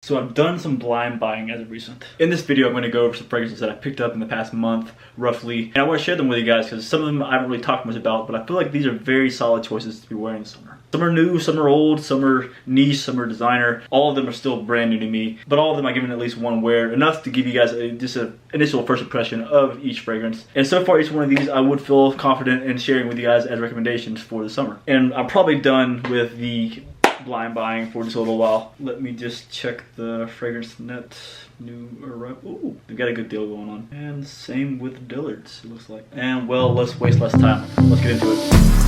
So I've done some blind buying as of recent. In this video, I'm going to go over some fragrances that I picked up in the past month, roughly. And I want to share them with you guys because some of them I haven't really talked much about, but I feel like these are very solid choices to be wearing this summer. Some are new, some are old, some are niche, some are designer. All of them are still brand new to me, but all of them I've given at least one wear, enough to give you guys just an initial first impression of each fragrance. And so far, each one of these I would feel confident in sharing with you guys as recommendations for the summer. And I'm probably done with the blind buying for just a little while. Let me just check the fragrance net new arrival. Ooh, they've got a good deal going on. And same with Dillard's, it looks like. And well, let's waste less time. Let's get into it.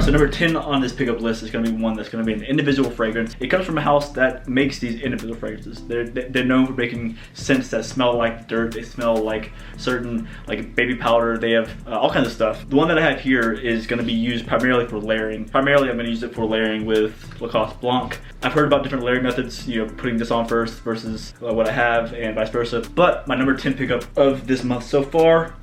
So number 10 on this pickup list is going to be one that's going to be an individual fragrance. It comes from a house that makes these individual fragrances. They're known for making scents that smell like dirt. They smell like certain, like baby powder. They have all kinds of stuff. The one that I have here is going to be used primarily for layering. Primarily, I'm going to use it for layering with Lacoste Blanc. I've heard about different layering methods, you know, putting this on first versus what I have and vice versa. But my number 10 pickup of this month so far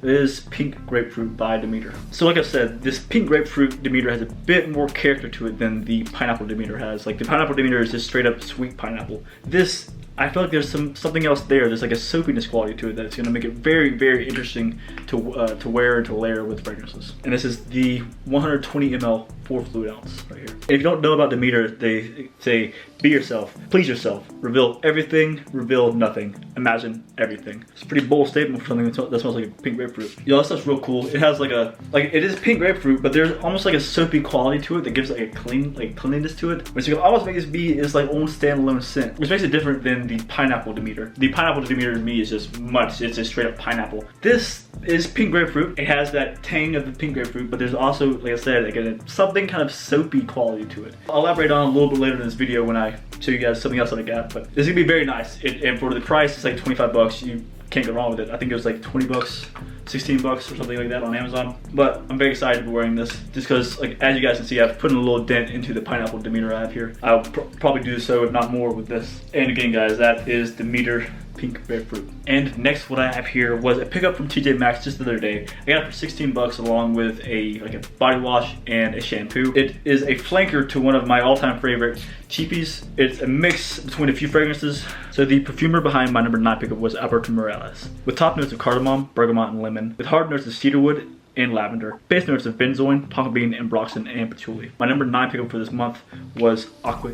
is Pink Grapefruit by Demeter. So like I said, this Pink Grapefruit Demeter has a bit more character to it than the Pineapple Demeter has. Like the Pineapple Demeter is just straight up sweet pineapple. This, I feel like there's something else there. There's like a soapiness quality to it that's going to make it very, very interesting to wear and to layer with fragrances. And this is the 120 ml 4 fluid ounce right here. And if you don't know about Demeter, they say, be yourself, please yourself, reveal everything, reveal nothing, imagine everything. It's a pretty bold statement for something that smells like a pink grapefruit. You know, that stuff's real cool. It has like it is pink grapefruit, but there's almost like a soapy quality to it that gives like a cleanliness to it, which can almost make this be its like own standalone scent, which makes it different than the Pineapple Demeter. The Pineapple Demeter to me is just much, it's just straight up pineapple. This is pink grapefruit. It has that tang of the pink grapefruit, but there's also, like I said, again, something kind of soapy quality to it. I'll elaborate on it a little bit later in this video when I show you guys something else that I got, but this is gonna be very nice. And for the price, it's like 25 bucks. You can't go wrong with it. I think it was like 20 bucks, 16 bucks or something like that on Amazon. But I'm very excited to be wearing this just because, like, as you guys can see, I've put in a little dent into the Pineapple Demeter I have here. I'll probably do so, if not more, with this. And again, guys, that is Demeter Pink Grapefruit. And next, what I have here was a pickup from TJ Maxx just the other day. I got it for 16 bucks along with a body wash and a shampoo. It is a flanker to one of my all-time favorite cheapies. It's a mix between a few fragrances. So the perfumer behind my number 9 pickup was Alberto Morales, with top notes of cardamom, bergamot, and lemon, with hard notes of cedarwood and lavender, base notes of benzoin, tonka bean, ambroxan, and patchouli. My number 9 pickup for this month was Aqua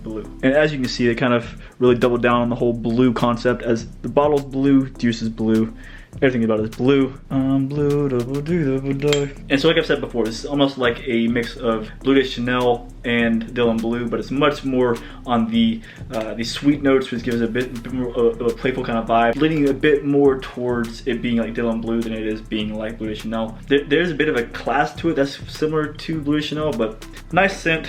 Blue. And as you can see, they kind of really doubled down on the whole blue concept, as the bottle's blue, juice is blue, everything about it is blue. Blue, double do. And so like I've said before, this is almost like a mix of Bleu de Chanel and Dylan Blue, but it's much more on the sweet notes, which gives it a bit more of a playful kind of vibe, leaning a bit more towards it being like Dylan Blue than it is being like Bleu de Chanel. There's a bit of a class to it that's similar to Bleu de Chanel, but nice scent.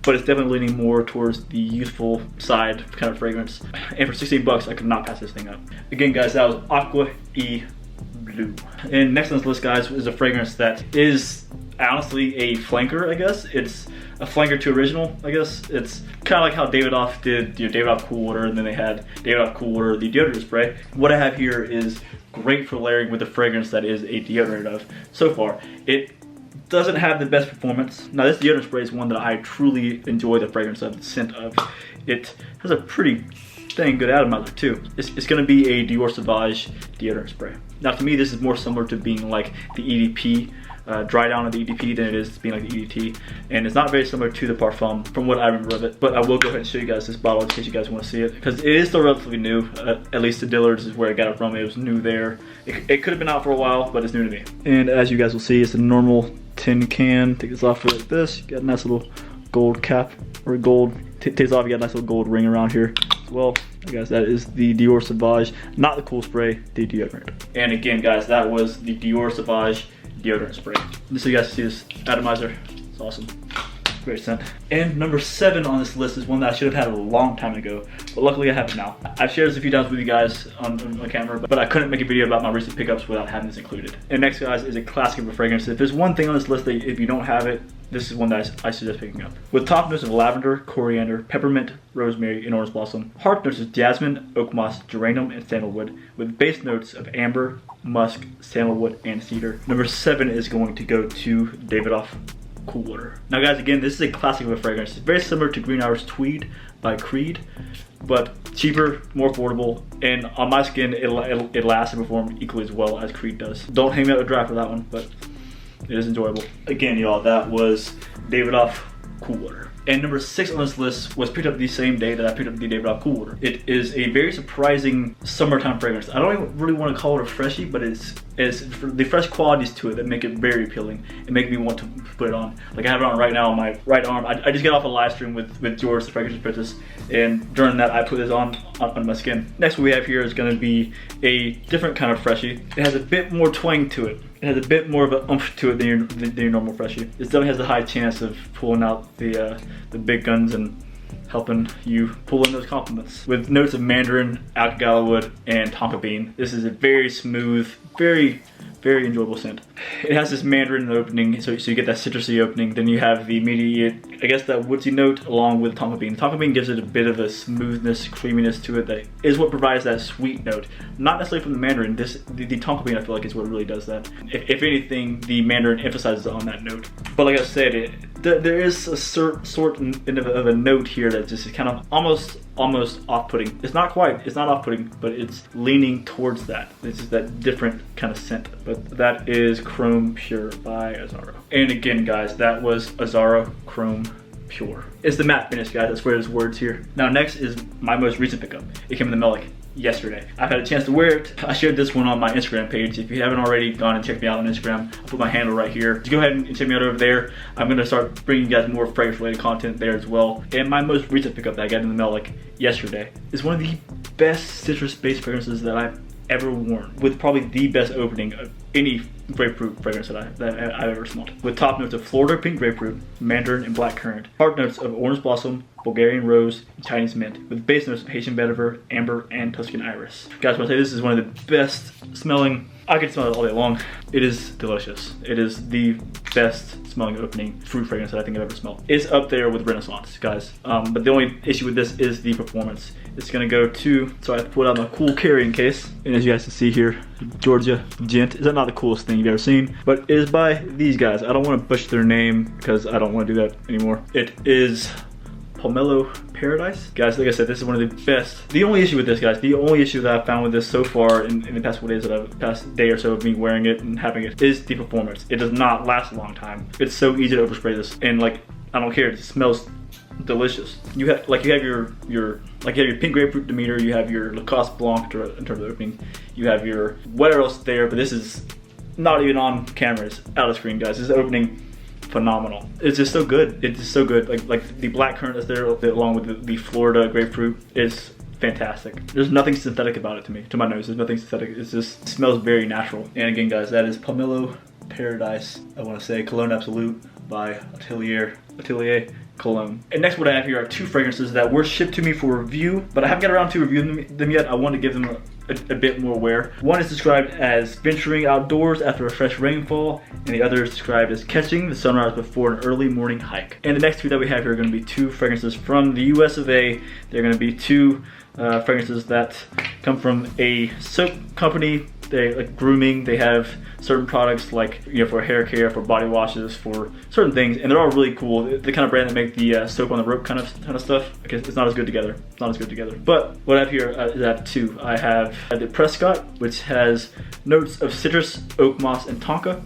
But it's definitely leaning more towards the youthful side kind of fragrance. And for 16 bucks, I could not pass this thing up. Again, guys, that was Aqua Blue. And next on this list, guys, is a fragrance that is honestly a flanker, I guess. It's a flanker to original, I guess. It's kind of like how Davidoff did Davidoff Cool Water, and then they had Davidoff Cool Water, the deodorant spray. What I have here is great for layering with a fragrance that is a deodorant of. So far, it doesn't have the best performance. Now, this deodorant spray is one that I truly enjoy the fragrance of, the scent of. It has a pretty dang good atomizer too. It's going to be a Dior Savage deodorant spray. Now, to me, this is more similar to being like the EDP, dry down of the EDP, than it is being like the EDT. And it's not very similar to the Parfum from what I remember of it. But I will go ahead and show you guys this bottle in case you guys want to see it, because it is still relatively new. At least the Dillard's is where I got it from. It was new there. It could have been out for a while, but it's new to me. And as you guys will see, it's a normal tin can. Take this off like this. You got a nice little gold cap, or gold, takes off, you got a nice little gold ring around here as well. Guys, that is the Dior Savage, not the cool spray, the deodorant. And again, guys, that was the Dior Savage deodorant spray. Just so you guys see this atomizer, it's awesome. Great scent. And number 7 on this list is one that I should have had a long time ago, but luckily I have it now. I've shared this a few times with you guys on camera, but I couldn't make a video about my recent pickups without having this included. And next, guys, is a classic of a fragrance. If there's one thing on this list that if you don't have it, this is one that I suggest picking up. With top notes of lavender, coriander, peppermint, rosemary, and orange blossom. Heart notes of jasmine, oak moss, geranium, and sandalwood. With base notes of amber, musk, sandalwood, and cedar. Number 7 is going to go to Davidoff Cool Water. Now guys, again, this is a classic of a fragrance. It's very similar to Green Irish Tweed by Creed, but cheaper, more affordable, and on my skin, it lasts and performs equally as well as Creed does. Don't hang me out to dry for that one, but it is enjoyable. Again, y'all, that was Davidoff Cool Water. And number 6 on this list was picked up the same day that I picked up the Davidoff Cool Water. It is a very surprising summertime fragrance. I don't even really want to call it a freshie, but it's the fresh qualities to it that make it very appealing and make me want to put it on. Like I have it on right now on my right arm. I just got off a live stream with George, the Fragrance Apprentice, and during that I put this on my skin. Next what we have here is going to be a different kind of freshie. It has a bit more twang to it. It has a bit more of an oomph to it than your normal freshie. It definitely has a high chance of pulling out the big guns and helping you pull in those compliments. With notes of mandarin, alka wood, and tonka bean. This is a very smooth, very enjoyable scent. It has this mandarin in the opening, so you get that citrusy opening. Then you have the immediate, I guess, that woodsy note along with tonka bean. Tonka bean gives it a bit of a smoothness, creaminess to it that is what provides that sweet note. Not necessarily from the mandarin. The tonka bean I feel like is what really does that. If anything, the mandarin emphasizes on that note. But like I said, there is a sort of a note here that just is kind of almost off-putting. It's not off-putting, but it's leaning towards that. It's just that different kind of scent. But that is Chrome Pure by Azara. And again, guys, that was Azara Chrome Pure. It's the matte finish, guys. That's where there's words here. Now next is my most recent pickup. It came in the mail yesterday. I've had a chance to wear it. I shared this one on my Instagram page. If you haven't already gone and checked me out on Instagram, I'll put my handle right here. Just go ahead and check me out over there. I'm gonna start bringing you guys more fragrance related content there as well. And my most recent pickup that I got in the mail yesterday is one of the best citrus based fragrances that I've ever worn, with probably the best opening of any grapefruit fragrance that I've ever smelled. With top notes of Florida pink grapefruit, mandarin, and blackcurrant. Heart notes of orange blossom, Bulgarian rose, and Chinese mint. With base notes of Haitian vetiver, amber, and Tuscan iris. Guys, when I say this is one of the best smelling, I could smell it all day long. It is delicious. It is the best smelling opening fruit fragrance that I think I've ever smelled. It's up there with Renaissance, guys. But the only issue with this is the performance. It's gonna go to, so I pulled out my cool carrying case. And as you guys can see here, Georgia Gent. Is that not the coolest thing you've ever seen? But it is by these guys. I don't wanna butcher their name because I don't wanna do that anymore. It is Pomelo Paradise. Guys, like I said, this is one of the best. The only issue with this, guys, the only issue that I've found with this so far in the past couple days past day or so of me wearing it and having it is the performance. It does not last a long time. It's so easy to overspray this, and like, I don't care, it smells delicious. You have your pink grapefruit Demeter, you have your Lacoste Blanc in terms of opening, you have your whatever else there, but this is not even on camera, it's out of screen, guys. This is opening phenomenal. It's just so good. It's just so good. Like the blackcurrant that's there along with the Florida grapefruit is fantastic. There's nothing synthetic about it to my nose. There's nothing synthetic. It smells very natural. And again, guys, that is Pomelo Paradise. I want to say Cologne Absolute by Atelier Cologne. And next what I have here are 2 fragrances that were shipped to me for review, but I haven't got around to reviewing them yet. I want to give them a bit more wear. One is described as venturing outdoors after a fresh rainfall, and the other is described as catching the sunrise before an early morning hike. And the next 2 that we have here are going to be 2 fragrances from the US of A. They're going to be 2 fragrances that come from a soap company. They like grooming. They have certain products like, you know, for hair care, for body washes, for certain things, and they're all really cool. The kind of brand that make the soap on the rope kind of stuff. I guess it's not as good together. It's not as good together. But what I have here is I have 2. I have the Prescott, which has notes of citrus, oak moss, and tonka,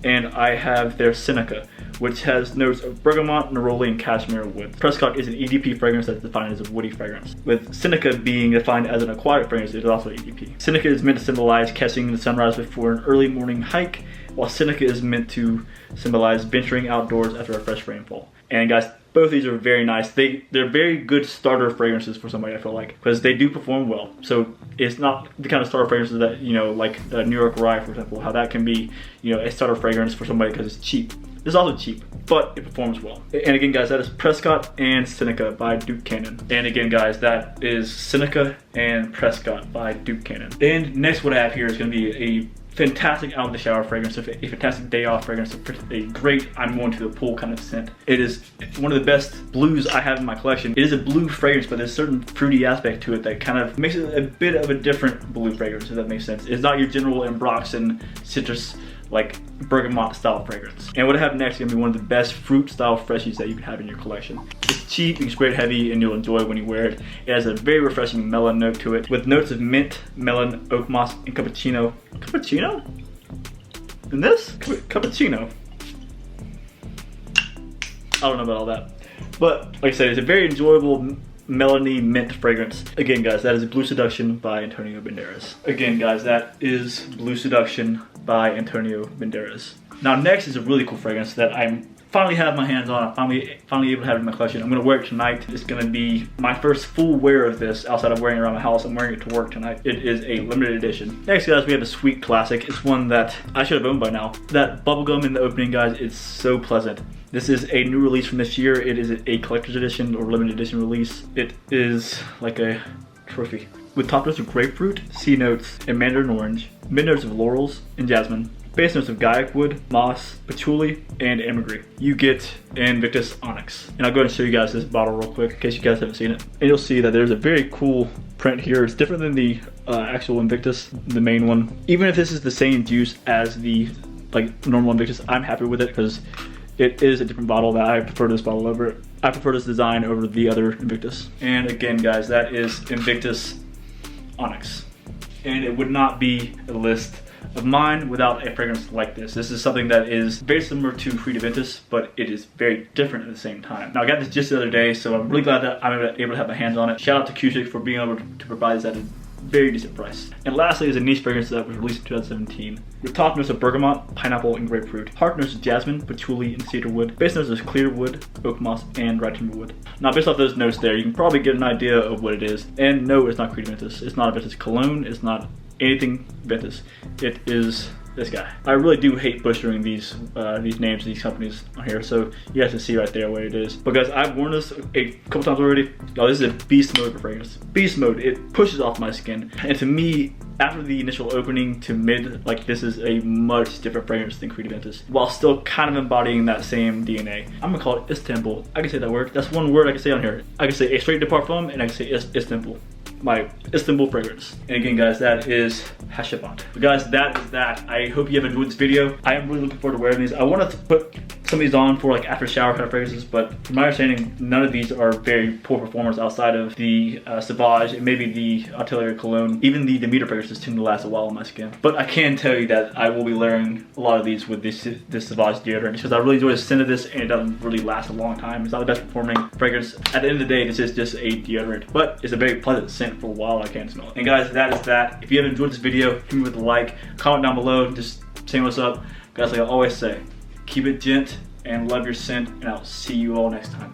and I have their Seneca, which has notes of bergamot, neroli, and cashmere wood. Prescott is an EDP fragrance that's defined as a woody fragrance, with Seneca being defined as an aquatic fragrance. It is also EDP. Seneca is meant to symbolize catching the sunrise before an early morning hike, while Seneca is meant to symbolize venturing outdoors after a fresh rainfall. And guys, both of these are very nice. They're very good starter fragrances for somebody, I feel like, because they do perform well. So it's not the kind of starter fragrances that, you know, like the New York Rye, for example, how that can be, you know, a starter fragrance for somebody because it's cheap. It's also cheap, but it performs well. And again, guys, that is Prescott and Seneca by Duke Cannon. And again, guys, that is Seneca and Prescott by Duke Cannon. And next what I have here is going to be a fantastic out of the shower fragrance, a fantastic day off fragrance, a great I'm going to the pool kind of scent. It is one of the best blues I have in my collection. It is a blue fragrance, but there's a certain fruity aspect to it that kind of makes it a bit of a different blue fragrance, if that makes sense. It's not your general Ambroxan citrus like bergamot style fragrance. And what I have next is gonna be one of the best fruit style freshies that you can have in your collection. It's cheap, it's great heavy, and you'll enjoy it when you wear it. It has a very refreshing melon note to it with notes of mint, melon, oak moss, and cappuccino. Cappuccino? In this? Cappuccino. I don't know about all that. But like I said, it's a very enjoyable melony mint fragrance. Again guys, that is Blue Seduction by Antonio Banderas. Again guys, that is Blue Seduction by Antonio Banderas. Now next is a really cool fragrance that I'm finally have my hands on. I'm finally able to have it in my collection. I'm gonna wear it tonight. It's gonna be my first full wear of this outside of wearing it around my house. I'm wearing it to work tonight. It is a limited edition. Next guys, we have a sweet classic. It's one that I should have owned by now. That bubblegum in the opening guys, it's so pleasant. This is a new release from this year. It is a collector's edition or limited edition release. It is like a trophy. With top notes of grapefruit, sea notes, and mandarin orange, mid notes of laurels and jasmine, base notes of guaiac wood, moss, patchouli, and ambergris. You get Invictus Onyx. And I'll go ahead and show you guys this bottle real quick in case you guys haven't seen it. And you'll see that there's a very cool print here. It's different than the actual Invictus, the main one. Even if this is the same juice as the like normal Invictus, I'm happy with it because it is a different bottle that I prefer this bottle over. I prefer this design over the other Invictus. And again guys, that is Invictus Onyx. And it would not be a list of mine without a fragrance like this. This is something that is very similar to Creed Aventus, but it is very different at the same time. Now I got this just the other day, so I'm really glad that I'm able to have my hands on it. Shout out to Cusick for being able to provide this at a very decent price. And lastly is a niche fragrance that was released in 2017. With top notes of bergamot, pineapple, and grapefruit. Heart notes of jasmine, patchouli, and cedarwood. Base notes of clear wood, oak moss, and dry timber wood. Now based off those notes there, you can probably get an idea of what it is. And no, it's not Creed Aventus. It's not a Aventus cologne. It's not anything Aventus. It is this guy. I really do hate butchering these names of these companies on here, so you guys can see right there what it is. But guys, I've worn this a couple times already. Y'all, this is a beast mode of fragrance. Beast mode, it pushes off my skin. And to me, after the initial opening to mid, like this is a much different fragrance than Creed Aventus, while still kind of embodying that same DNA. I'm gonna call it Istanbul. I can say that word. That's one word I can say on here. I can say a straight de parfum, and I can say Istanbul. My Istanbul fragrance. And again guys, that is Hashabat. But guys, that is that. I hope you have enjoyed this video. I am really looking forward to wearing these. I wanted to put some of these on for like after shower kind of fragrances, but from my understanding, none of these are very poor performers outside of the Savage and maybe the Atelier Cologne. Even the Demeter fragrances tend to last a while on my skin. But I can tell you that I will be layering a lot of these with this Savage deodorant because I really enjoy the scent of this and it doesn't really last a long time. It's not the best performing fragrance. At the end of the day, this is just a deodorant, but it's a very pleasant scent for a while. I can smell it. And guys, that is that. If you have enjoyed this video, hit me with a like, comment down below, just saying what's up. Guys, like I always say, keep it gent and love your scent, and I'll see you all next time.